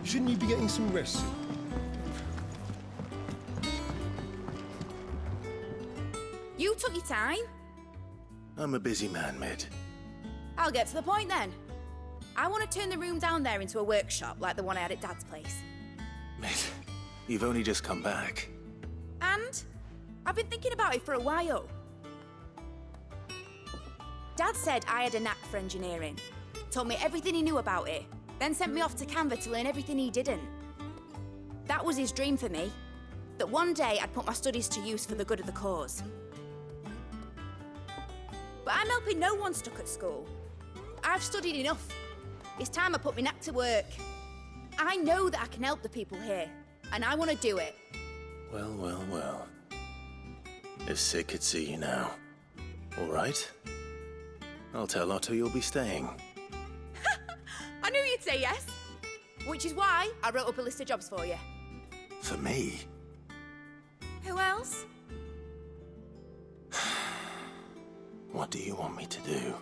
Shouldn't you be getting some rest? You took your time. I'm a busy man, Mid. I'll get to the point then. I want to turn the room down there into a workshop like the one I had at Dad's place. Mid, you've only just come back. And I've been thinking about it for a while. Dad said I had a knack for engineering, told me everything he knew about it, then sent me off to Canva to learn everything he didn't. That was his dream for me, that one day I'd put my studies to use for the good of the cause. But I'm helping no one stuck at school. I've studied enough. It's time I put my knack to work. I know that I can help the people here, and I want to do it. Well, well, well. If Sid could see you now. All right. I'll tell Otto you'll be staying. I knew you'd say yes. Which is why I wrote up a list of jobs for you. For me? Who else? What do you want me to do?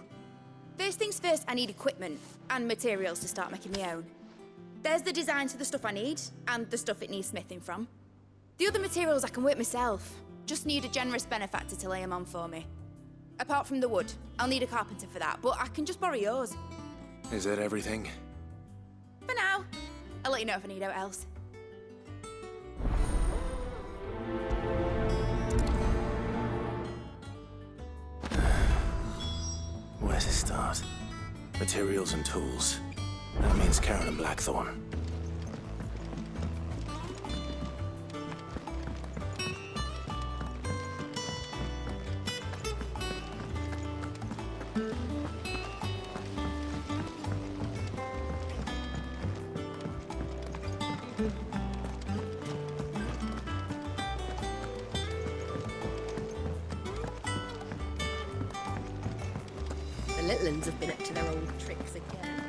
First things first, I need equipment and materials to start making my own. There's the designs for the stuff I need, and the stuff it needs smithing from. The other materials I can work myself. Just need a generous benefactor to lay them on for me. Apart from the wood, I'll need a carpenter for that, but I can just borrow yours. Is that everything? For now. I'll let you know if I need out else. Where to start? Materials and tools. That means Karen and Blackthorn. The little uns have been up to their old tricks again.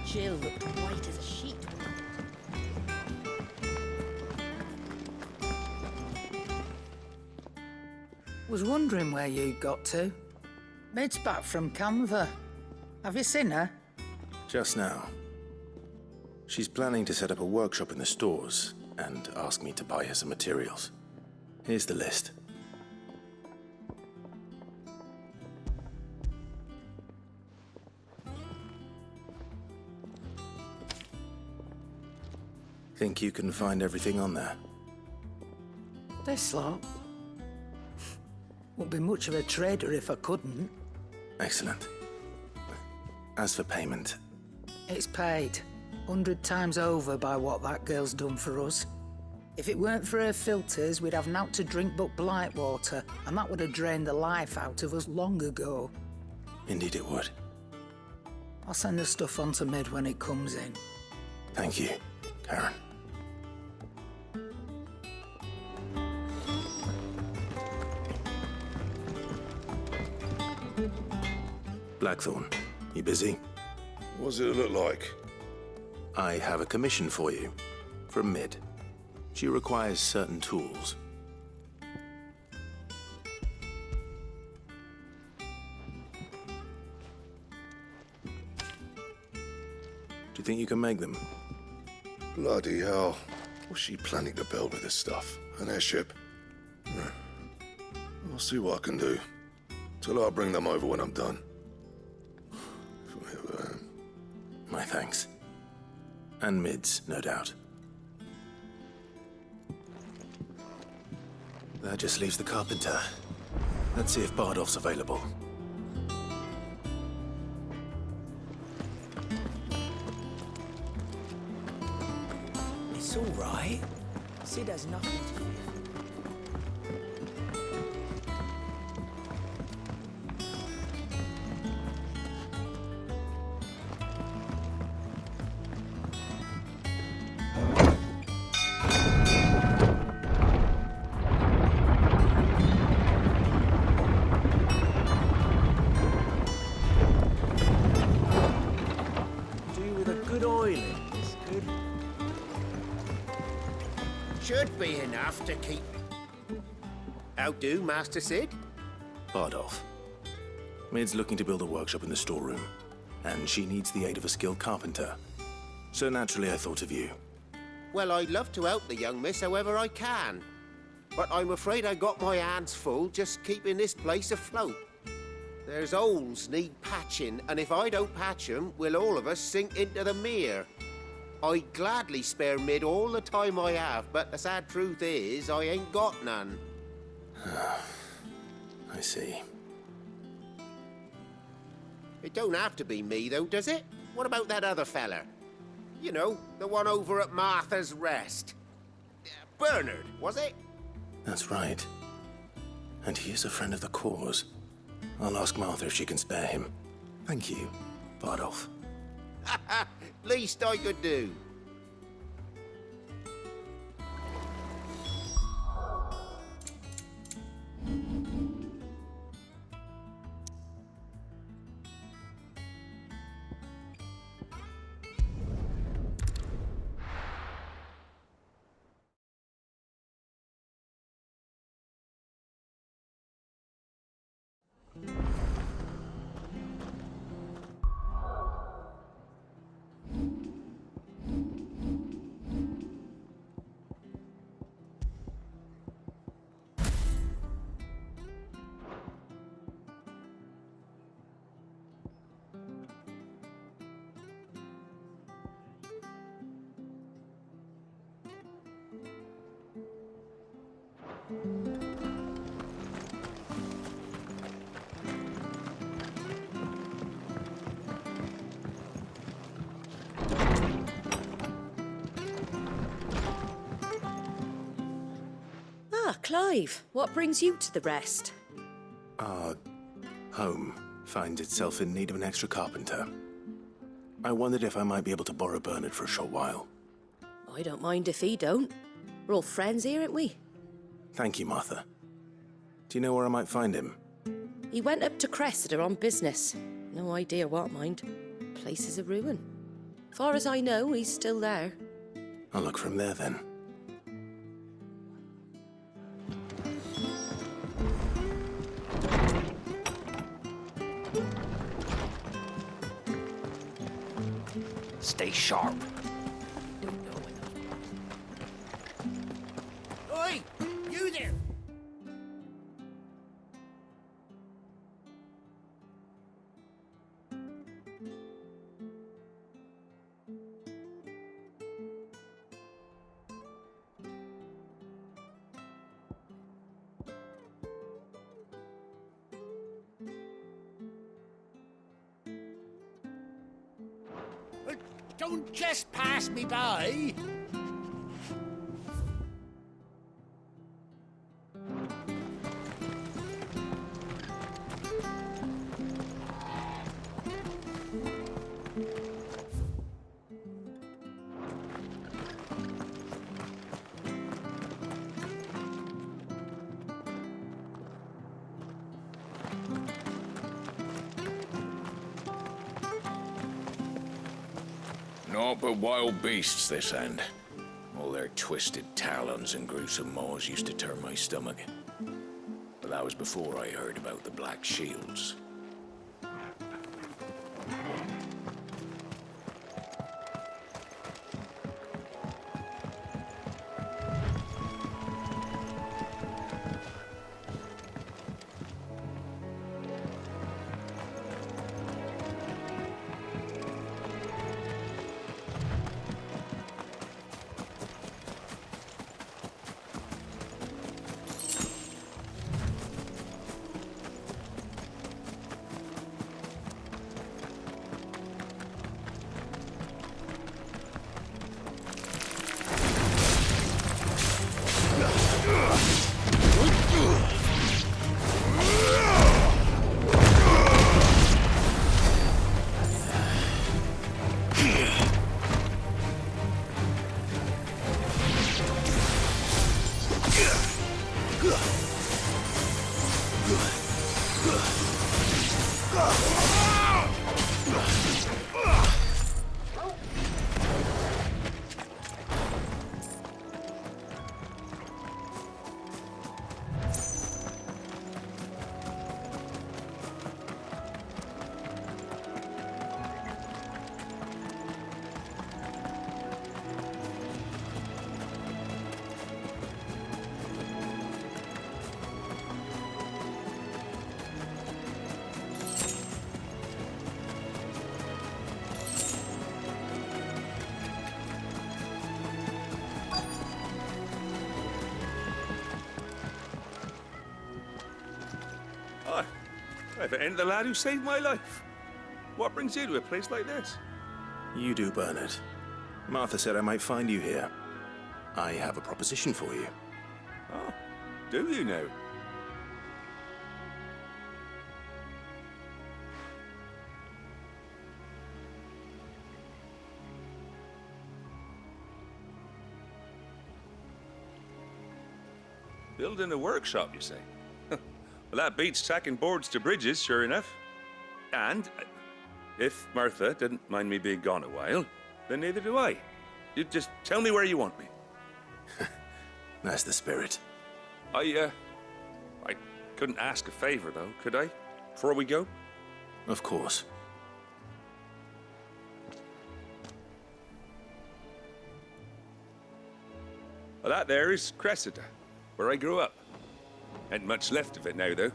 Jill looked white as a sheet. Was wondering where you got to. Mid's back from Canva. Have you seen her? Just now. She's planning to set up a workshop in the stores and ask me to buy her some materials. Here's the list. Think you can find everything on there? This lot. Wouldn't be much of a trader if I couldn't. Excellent. As for payment, It's paid 100 times over by what that girl's done for us. If it weren't for her filters, we'd have naught to drink but blight water, and that would have drained the life out of us long ago. indeed it would. I'll send the stuff on to Mid when it comes in. Thank you, Karen. Blackthorn, you busy? What does it look like? I have a commission for you, from Mid. She requires certain tools. Do you think you can make them? Bloody hell. What's she planning to build with this stuff? An airship? I'll see what I can do. Tell her I'll bring them over when I'm done. My thanks. And Mid's, no doubt. That just leaves the carpenter. Let's see if Bardolph's available. It's all right. Sid has nothing to fear. Should be enough to keep... How do, Master Sid? Bardolph. Mid's looking to build a workshop in the storeroom. and she needs the aid of a skilled carpenter. So naturally I thought of you. Well, I'd love to help the young miss however I can. But I'm afraid I got my hands full just keeping this place afloat. There's holes need patching, and if I don't patch them, we'll all of us sink into the mere. I'd gladly spare Mid all the time I have, but the sad truth is, I ain't got none. I see. It don't have to be me, though, does it? What about that other fella? You know, the one over at Martha's Rest. Bernard, was it? That's right. And he is a friend of the cause. I'll ask Martha if she can spare him. Thank you, Bardolph. Least I could do. Ah, Clive, what brings you to the Rest? Our home finds itself in need of an extra carpenter. I wondered if I might be able to borrow Bernard for a short while. I don't mind if he don't. We're all friends here, aren't we? Thank you, Martha. Do you know where I might find him? He went up to Cressida on business. No idea what, mind. Place is a ruin. Far as I know, he's still there. I'll look from there then. Stay sharp. Oi! You there! Don't just pass me by. Naught but wild beasts, this end. All their twisted talons and gruesome maws used to turn my stomach. But that was before I heard about the Black Shields. If it ain't the lad who saved my life, what brings you to a place like this? You do, Bernard. Martha said I might find you here. I have a proposition for you. Oh, do you now? Building a workshop, you say? Well, that beats tacking boards to bridges, sure enough. And if Martha didn't mind me being gone a while, then neither do I. You just tell me where you want me. That's the spirit. I couldn't ask a favor, though, could I? Before we go? Of course. Well, that there is Cressida, where I grew up. Ain't much left of it now, though.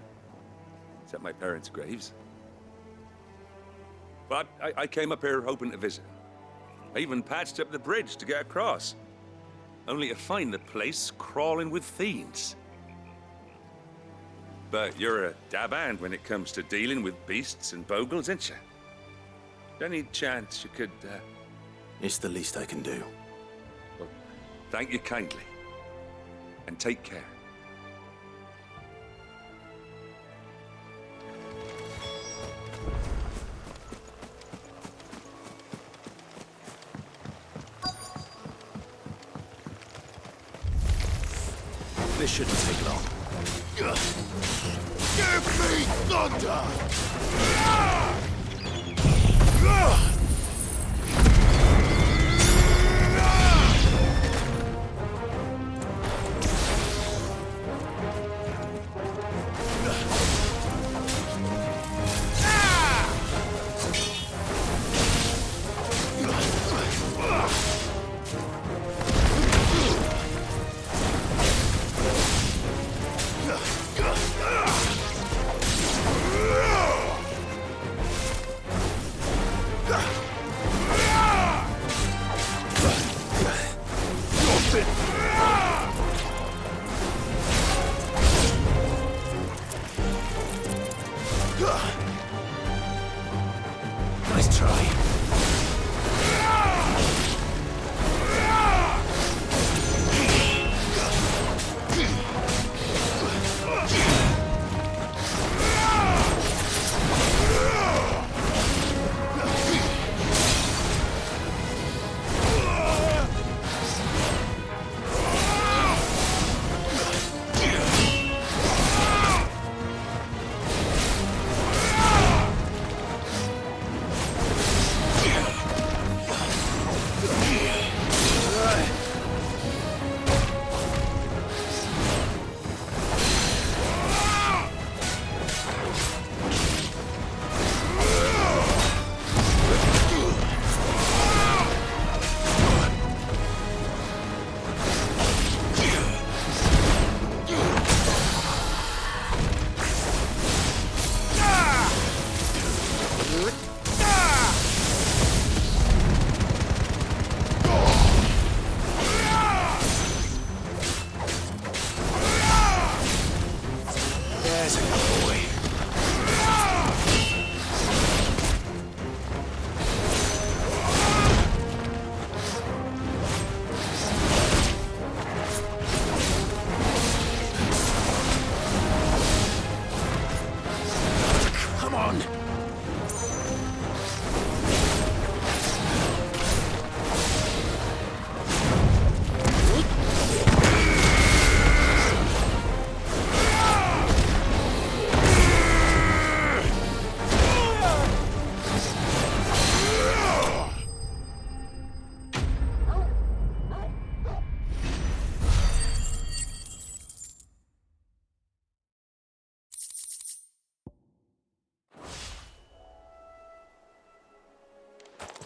Except my parents' graves. But I came up here hoping to visit. I even patched up the bridge to get across. Only to find the place crawling with fiends. But you're a dab hand when it comes to dealing with beasts and bogles, ain't you? Any chance you could, It's the least I can do. Well, thank you kindly. And take care. This shouldn't take long. Give me thunder! Nice try.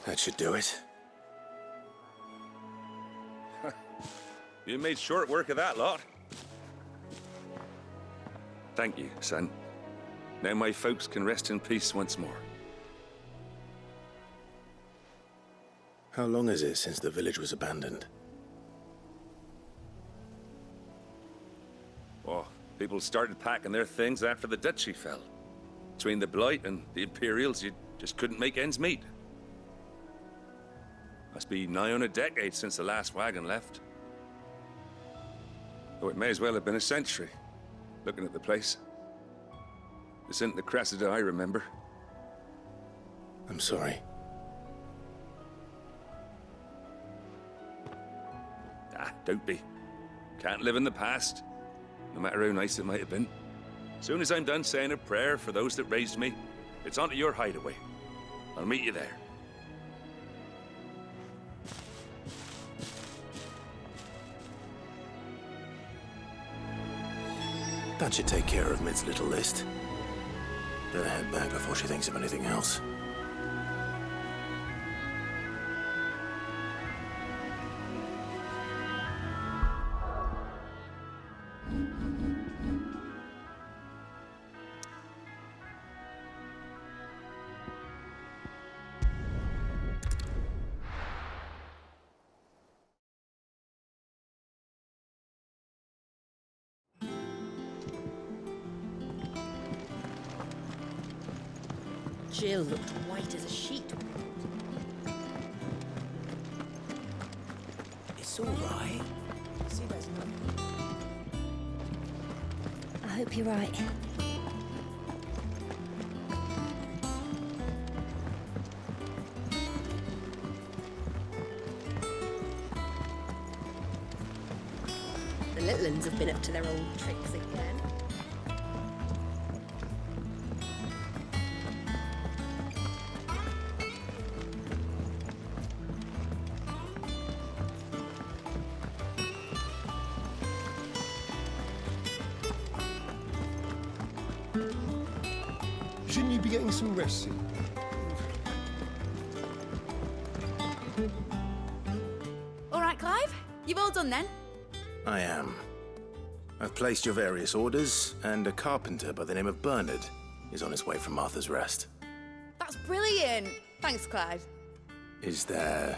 That should do it. You made short work of that lot. Thank you, son. Now my folks can rest in peace once more. How long is it since the village was abandoned? Oh, people started packing their things after the duchy fell. Between the Blight and the Imperials, you just couldn't make ends meet. Must be nigh on a decade since the last wagon left. Oh, it may as well have been a century, looking at the place. This isn't the Cressida I remember. I'm sorry. Ah, don't be. Can't live in the past, no matter how nice it might have been. Soon as I'm done saying a prayer for those that raised me, it's onto your hideaway. I'll meet you there. That should take care of Mid's little list. Better head back before she thinks of anything else. Jill looked white as a sheet. It's all right. See, there's nothing. I hope you're right. The little uns have been up to their old tricks again. Shouldn't you be getting some rest soon? All right, Clive? You've all done then? I am. I've placed your various orders, and a carpenter by the name of Bernard is on his way from Martha's Rest. That's brilliant. Thanks, Clive. Is there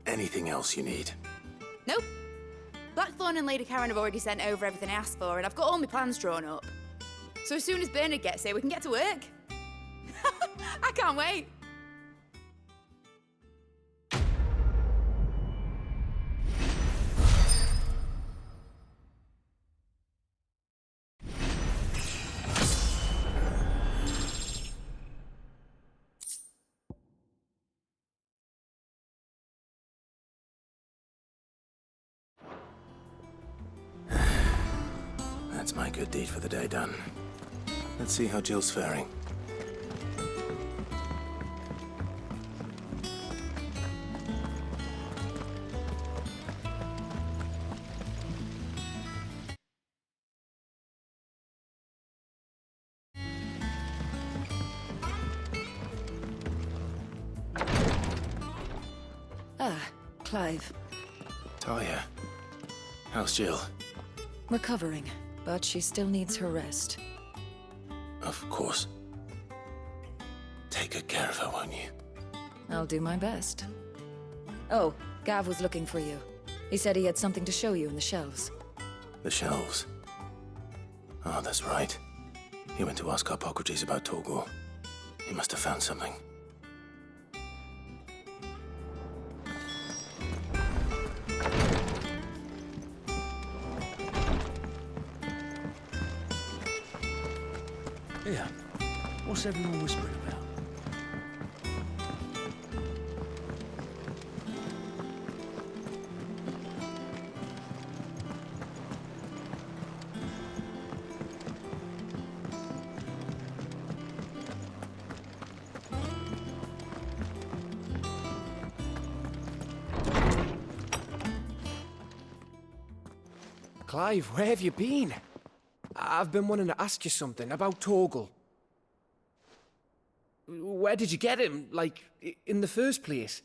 anything else you need? Nope. Blackthorn and Lady Karen have already sent over everything I asked for, and I've got all my plans drawn up. So as soon as Bernard gets here, we can get to work. I can't wait. That's my good deed for the day done. Let's see how Jill's faring. Ah, Clive. Talia, how's Jill? Recovering, but she still needs her rest. Of course. Take good care of her, won't you? I'll do my best. Oh, Gav was looking for you. He said he had something to show you in the shelves. The shelves. Oh, that's right. He went to ask Hippocrates about Torgor. He must have found something. Yeah. What's everyone whispering about? Clive, where have you been? I've been wanting to ask you something about Torgal. Where did you get him, like, in the first place?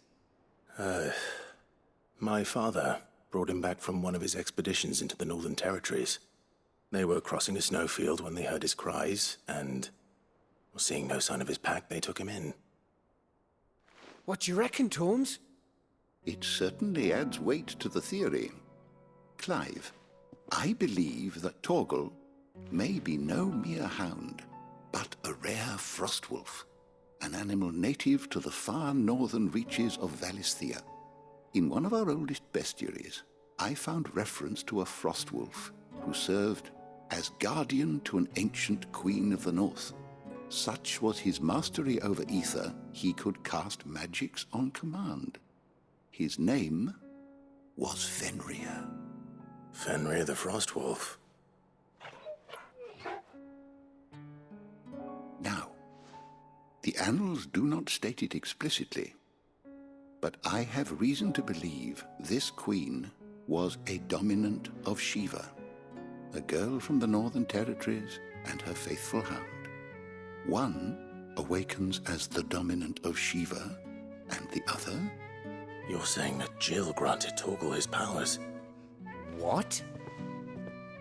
My father brought him back from one of his expeditions into the Northern Territories. They were crossing a snowfield when they heard his cries, and seeing no sign of his pack, they took him in. What do you reckon, Tomes? It certainly adds weight to the theory. Clive, I believe that Torgal may be no mere hound. but a rare frost wolf, an animal native to the far northern reaches of Valisthea. In one of our oldest bestiaries, I found reference to a frost wolf who served as guardian to an ancient queen of the north. Such was his mastery over ether, he could cast magics on command. His name was Fenrir. Fenrir the Frost Wolf. Now, the annals do not state it explicitly, but I have reason to believe this queen was a dominant of Shiva, a girl from the Northern Territories and her faithful hound. One awakens as the dominant of Shiva, and the other... You're saying that Jill granted Torgal his powers? What?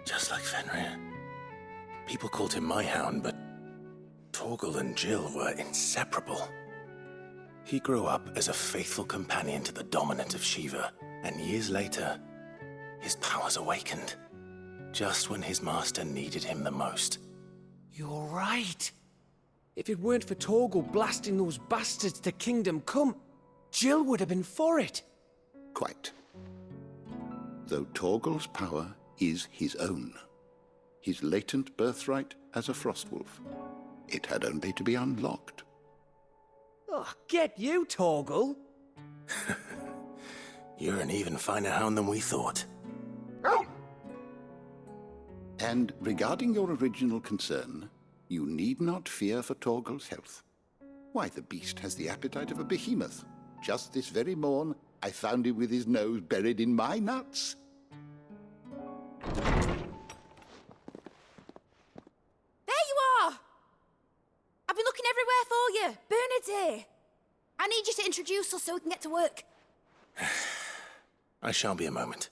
Just like Fenrir. People called him my hound, but Torgal and Jill were inseparable. He grew up as a faithful companion to the dominant of Shiva, and years later, his powers awakened, just when his master needed him the most. You're right. If it weren't for Torgal blasting those bastards to Kingdom Come, Jill would have been for it. Quite. Though Torgal's power is his own, his latent birthright as a Frostwolf. It had only to be unlocked. Oh, get you, Torgal! You're an even finer hound than we thought. And regarding your original concern, you need not fear for Torgal's health. Why, the beast has the appetite of a behemoth. Just this very morn, I found him with his nose buried in my nuts. There you are! I've been looking everywhere for you. Bernard's here. I need you to introduce us so we can get to work. I shall be a moment.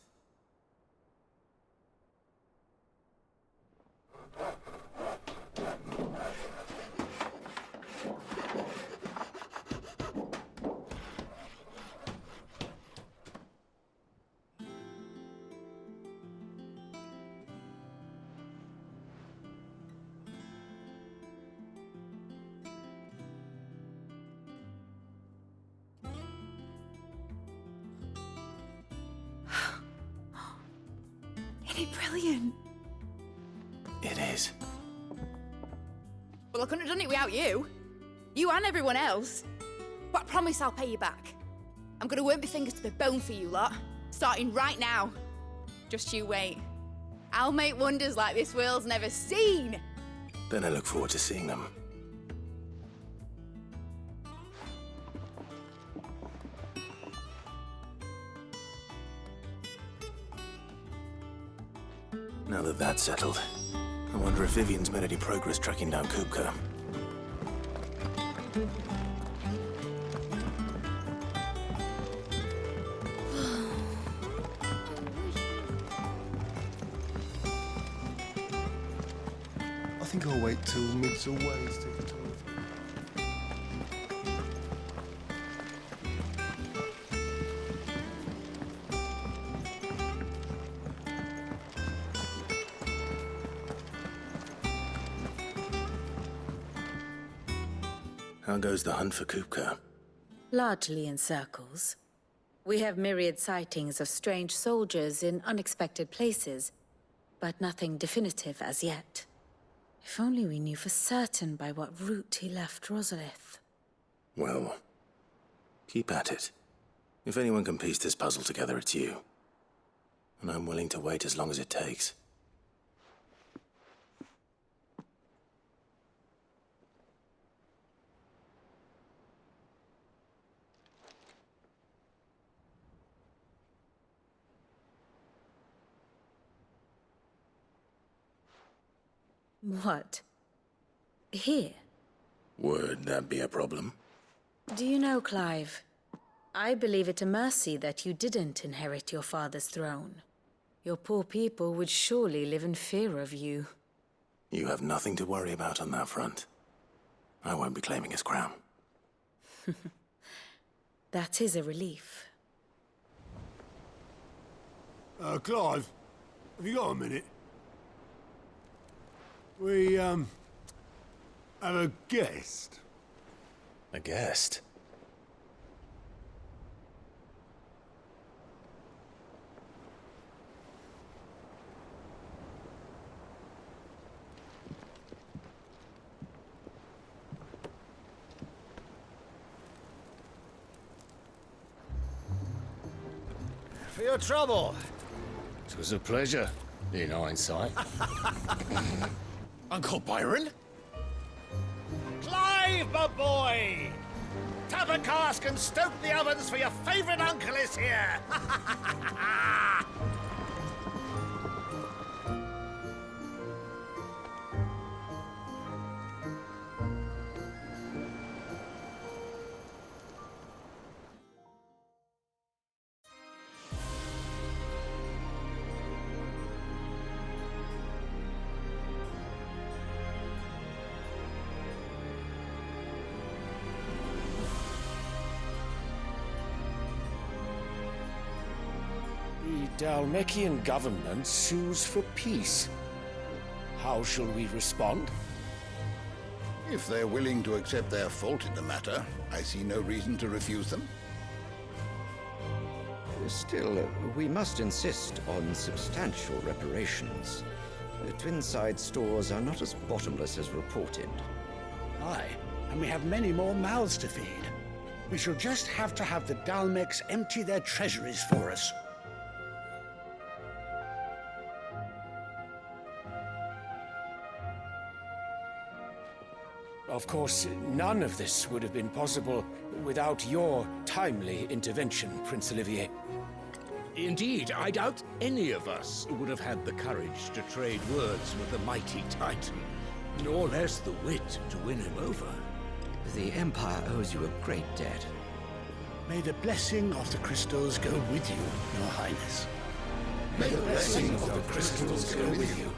Isn't it brilliant? It is. Well, I couldn't have done it without you. You and everyone else. But I promise I'll pay you back. I'm gonna work my fingers to the bone for you lot, starting right now. Just you wait. I'll make wonders like this world's never seen. Then I look forward to seeing them. Now that that's settled, I wonder if Vivian's made any progress tracking down Kupka. I think I'll wait till Mid's away to take a tour. How goes the hunt for Kupka? Largely in circles. We have myriad sightings of strange soldiers in unexpected places, but nothing definitive as yet. If only we knew for certain by what route he left Rosalith. Well, keep at it. If anyone can piece this puzzle together, it's you. And I'm willing to wait as long as it takes. What? Here? Would that be a problem? Do you know, Clive? I believe it a mercy that you didn't inherit your father's throne. Your poor people would surely live in fear of you. You have nothing to worry about on that front. I won't be claiming his crown. That is a relief. Clive, have you got a minute? We I'm a guest. A guest? For your trouble. It was a pleasure, in hindsight. Uncle Byron? Clive, my boy! Tap a cask and stoke the ovens, for your favourite uncle is here! The Dalmekian government sues for peace. How shall we respond? If they're willing to accept their fault in the matter, I see no reason to refuse them. Still, we must insist on substantial reparations. The Twinside stores are not as bottomless as reported. Aye, and we have many more mouths to feed. We shall just have to have the Dalmecs empty their treasuries for us. Of course, none of this would have been possible without your timely intervention, Prince Olivier. Indeed, I doubt any of us would have had the courage to trade words with the mighty Titan, nor less the wit to win him over. The Empire owes you a great debt. May the blessing of the crystals go with you, Your Highness. May the blessing of the crystals go with you.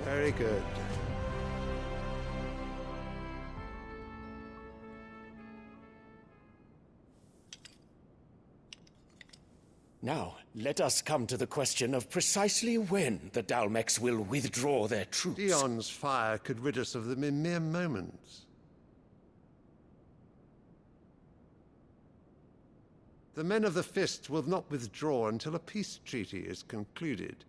Very good. Now, let us come to the question of precisely when the Dalmecs will withdraw their troops. Dion's fire could rid us of them in mere moments. The men of the Fist will not withdraw until a peace treaty is concluded.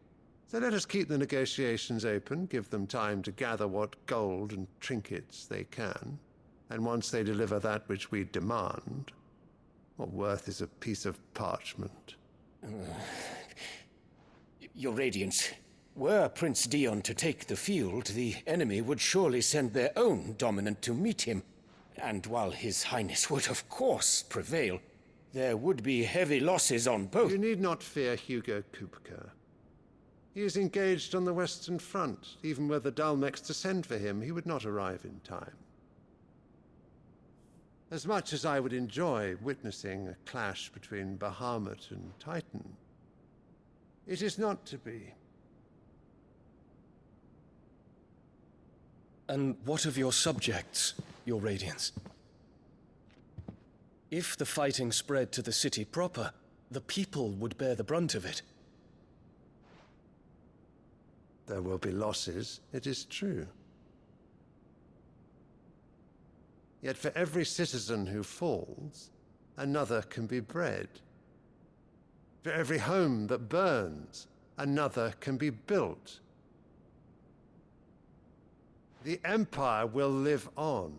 So let us keep the negotiations open, give them time to gather what gold and trinkets they can, and once they deliver that which we demand, what worth is a piece of parchment? Your Radiance, were Prince Dion to take the field, the enemy would surely send their own dominant to meet him. And while His Highness would of course prevail, there would be heavy losses on both. You need not fear Hugo Kupka. He is engaged on the Western Front. Even were the Dalmecs to send for him, he would not arrive in time. As much as I would enjoy witnessing a clash between Bahamut and Titan, it is not to be. And what of your subjects, Your Radiance? If the fighting spread to the city proper, the people would bear the brunt of it. There will be losses, it is true. Yet for every citizen who falls, another can be bred. For every home that burns, another can be built. The Empire will live on.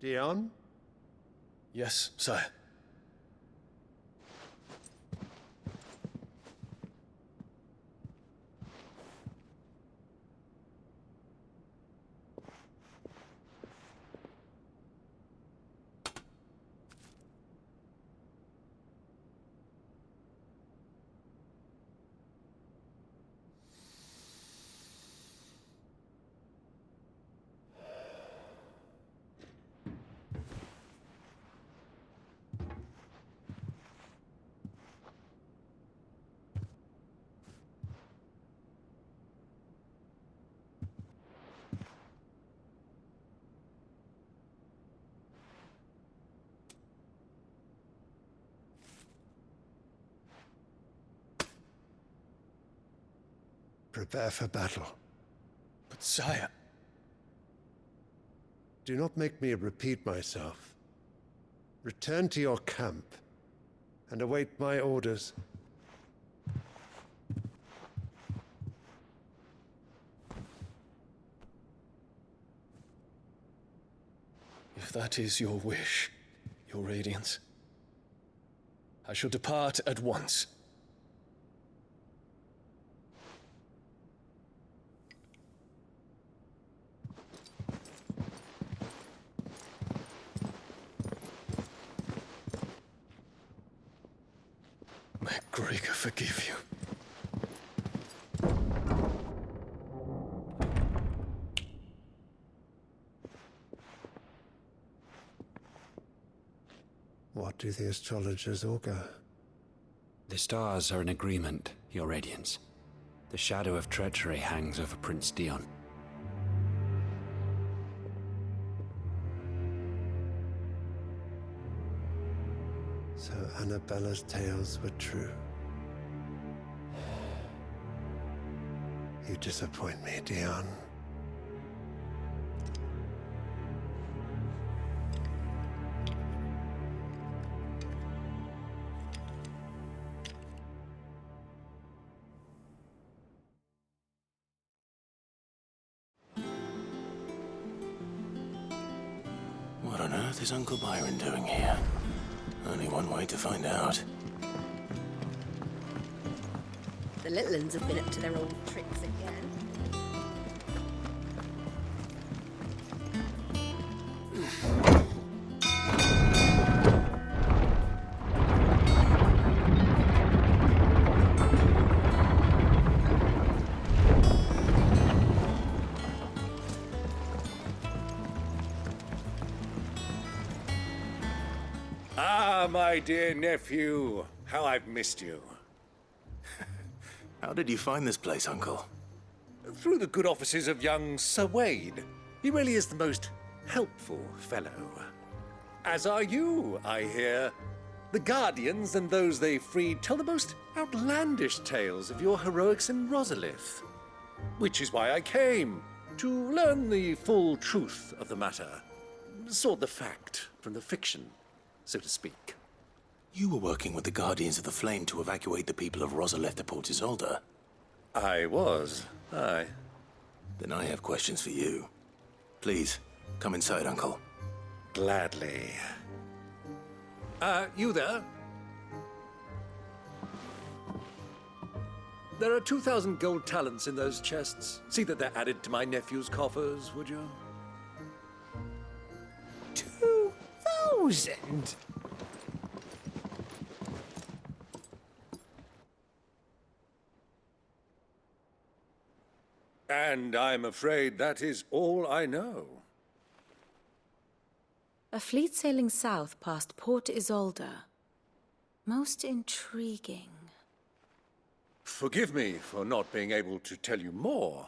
Dion? Yes, sire. Prepare for battle. But sire... Do not make me repeat myself. Return to your camp and await my orders. If that is your wish, your Radiance, I shall depart at once. May Gregor forgive you. What do the astrologers augur? The stars are in agreement, Your Radiance. The shadow of treachery hangs over Prince Dion. So Annabella's tales were true. You disappoint me, Dion. What on earth is Uncle Byron doing here? Only one way to find out. The little uns have been up to their old tricks again. Ah, my dear nephew, how I've missed you. How did you find this place, Uncle? Through the good offices of young Sir Wade. He really is the most helpful fellow. As are you, I hear. The Guardians and those they freed tell the most outlandish tales of your heroics in Rosalith. Which is why I came, to learn the full truth of the matter. Sort the fact from the fiction, so to speak. You were working with the Guardians of the Flame to evacuate the people of Rosalith to Port Isolde. I was, aye. Then I have questions for you. Please, come inside, Uncle. Gladly. You there? There are 2,000 gold talents in those chests. See that they're added to my nephew's coffers, would you? 2,000? And I'm afraid that is all I know. A fleet sailing south past Port Isolde. Most intriguing. Forgive me for not being able to tell you more.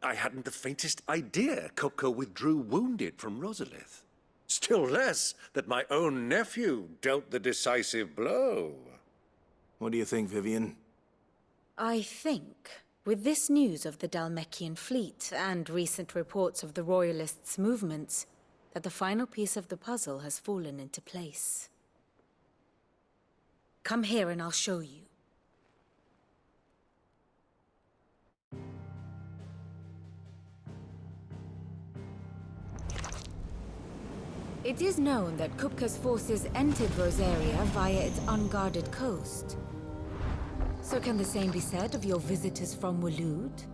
I hadn't the faintest idea Kupka withdrew wounded from Rosalith. Still less that my own nephew dealt the decisive blow. What do you think, Vivian? I think, with this news of the Dhalmekian fleet and recent reports of the Royalists' movements, that the final piece of the puzzle has fallen into place. Come here and I'll show you. It is known that Kupka's forces entered Rosaria via its unguarded coast. So can the same be said of your visitors from Waloed?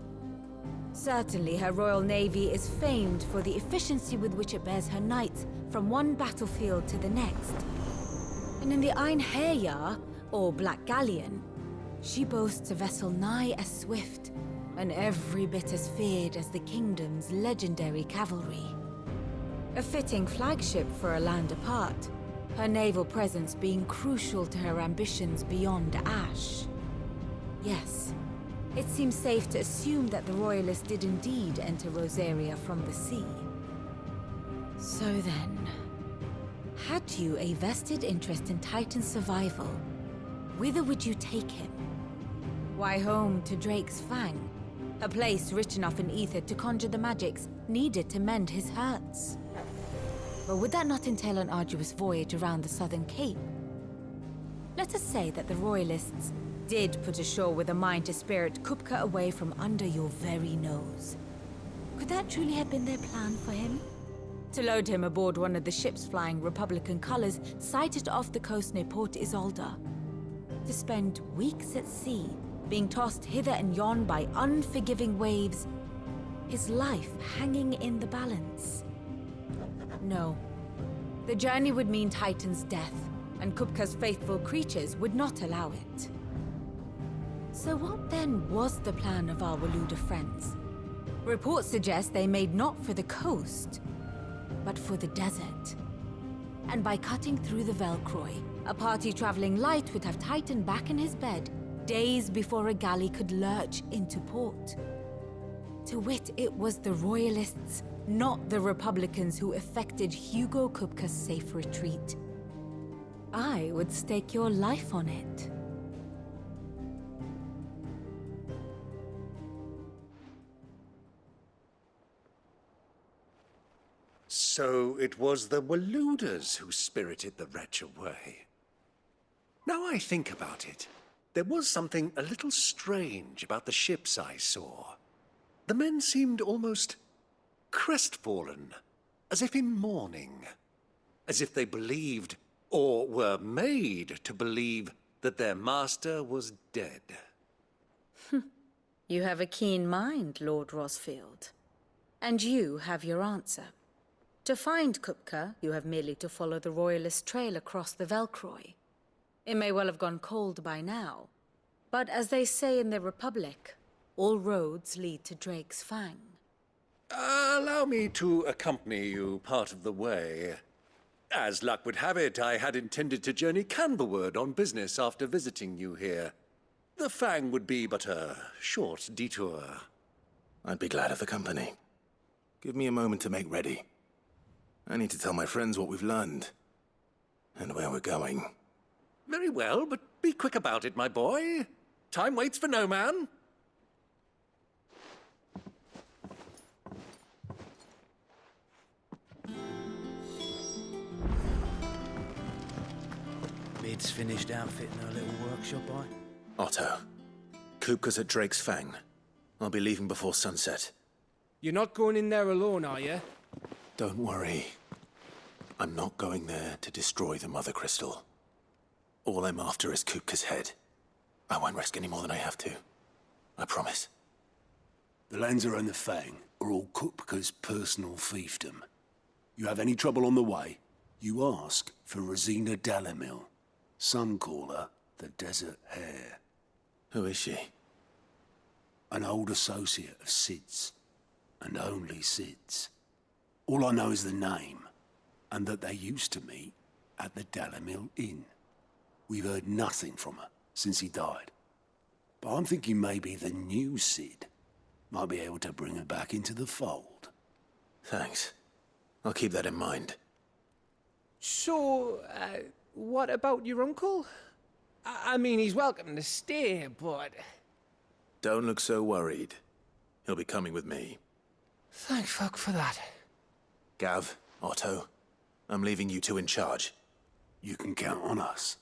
Certainly her Royal Navy is famed for the efficiency with which it bears her knights from one battlefield to the next. And in the Einherjar, or Black Galleon, she boasts a vessel nigh as swift and every bit as feared as the kingdom's legendary cavalry. A fitting flagship for a land apart, her naval presence being crucial to her ambitions beyond Ash. Yes, it seems safe to assume that the Royalists did indeed enter Rosaria from the sea. So then, had you a vested interest in Titan's survival, whither would you take him? Why home to Drake's Fang? A place rich enough in ether to conjure the magics needed to mend his hurts. But would that not entail an arduous voyage around the southern cape? Let us say that the Royalists did put ashore with a mind to spirit Kupka away from under your very nose. Could that truly have been their plan for him? To load him aboard one of the ships flying Republican colors sighted off the coast near Port Isolde? To spend weeks at sea, being tossed hither and yon by unforgiving waves, his life hanging in the balance? No. The journey would mean Titan's death, and Kupka's faithful creatures would not allow it. So what then was the plan of our Waluda friends? Reports suggest they made not for the coast, but for the desert. And by cutting through the Velcroy, a party traveling light would have Titan back in his bed days before a galley could lurch into port. To wit, it was the Royalists, not the Republicans, who effected Hugo Kupka's safe retreat. I would stake your life on it. So it was the Waludas who spirited the wretch away. Now I think about it, there was something a little strange about the ships I saw. The men seemed almost crestfallen, as if in mourning, as if they believed, or were made to believe, that their master was dead. You have a keen mind, Lord Rosfield. And you have your answer. To find Kupka, you have merely to follow the Royalist trail across the Velcroy. It may well have gone cold by now, but as they say in the Republic, all roads lead to Drake's Fang. Allow me to accompany you part of the way. As luck would have it, I had intended to journey Canberward on business after visiting you here. The Fang would be but a short detour. I'd be glad of the company. Give me a moment to make ready. I need to tell my friends what we've learned, and where we're going. Very well, but be quick about it, my boy. Time waits for no man. Mid's finished outfitting her little workshop, Otto, Kupka's at Drake's Fang. I'll be leaving before sunset. You're not going in there alone, are you? Don't worry. I'm not going there to destroy the Mother Crystal. All I'm after is Kupka's head. I won't risk any more than I have to. I promise. The Lanza and the Fang are all Kupka's personal fiefdom. You have any trouble on the way, you ask for Rosina Dalamil. Some call her the Desert Hare. Who is she? An old associate of Sid's, and only Sid's. All I know is the name, and that they used to meet at the Dalamil Inn. We've heard nothing from her since he died. But I'm thinking maybe the new Sid might be able to bring her back into the fold. Thanks. I'll keep that in mind. So, what about your uncle? I mean, he's welcome to stay, but... Don't look so worried. He'll be coming with me. Thank fuck for that. Gav, Otto, I'm leaving you two in charge. You can count on us.